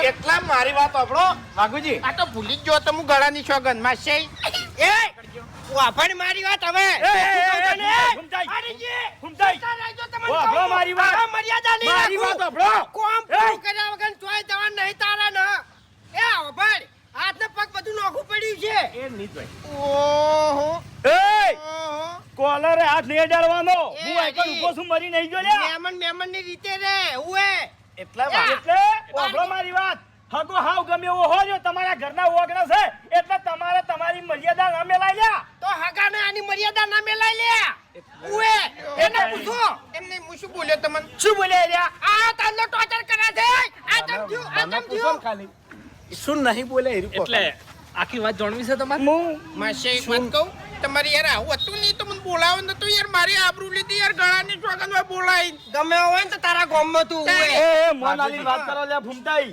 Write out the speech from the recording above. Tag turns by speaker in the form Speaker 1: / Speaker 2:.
Speaker 1: એટલા મારી વાત સાંભળો વાઘુજી.
Speaker 2: આ તો ભૂલી જ ગયો તો હું ગળાની સોગંદ માં છે. એ વાફણ મારી વાત હવે.
Speaker 1: મારી વાત
Speaker 2: મર્યાદા નહીં
Speaker 1: મારી વાત સાંભળો.
Speaker 2: કોમ પૂરું કર્યા વગર ચોય જવાન નહીં તારા ન. એ વાફણ હાથ ને પગ બધું નોખું પડ્યું છે.
Speaker 1: એ નહીં જોઈ.
Speaker 2: ઓહો ઓહો.
Speaker 1: કોલરે હાથ નહીં અડાડવાનો.
Speaker 2: એ
Speaker 1: હું આગળ
Speaker 2: હરી.
Speaker 1: ઊભો છું, મરી નહીં જોલ્યા.
Speaker 2: મેમન ની રીતે રે ઉએ.
Speaker 1: એટલે સાંભળો મારી વાત. હગો હાવ ગમે એવો હોય જો તમારા ઘરના ઓગણા છે એટલે તમારે તમારી મર્યાદા ના મેલાઈ લ્યા.
Speaker 2: તો હગાને આની મર્યાદા ના મેલાઈ લે. ઉએ એને પૂછો. એમને હું શું બોલ્યો તમને?
Speaker 1: શું બોલ્યા લ્યા?
Speaker 2: આ તારનો ટોર્ચર કરે છે. આ તમ થયું.
Speaker 1: ખાલી શું નહીં બોલે
Speaker 3: એટલે આખી વાત જાણવી છે તમારે?
Speaker 2: માસે એક વાત કહું તમારી યાર આવું હતું નહીં તો મને બોલાવો ન તો યાર મારી આબરૂ લીધી યાર ગળાની ચોગનમાં બોલાઈ. ગમે હોય ને તો તારા ગામમાં તું
Speaker 1: એ મોનાલી વાત કરો લ્યા ભૂમતાઈ.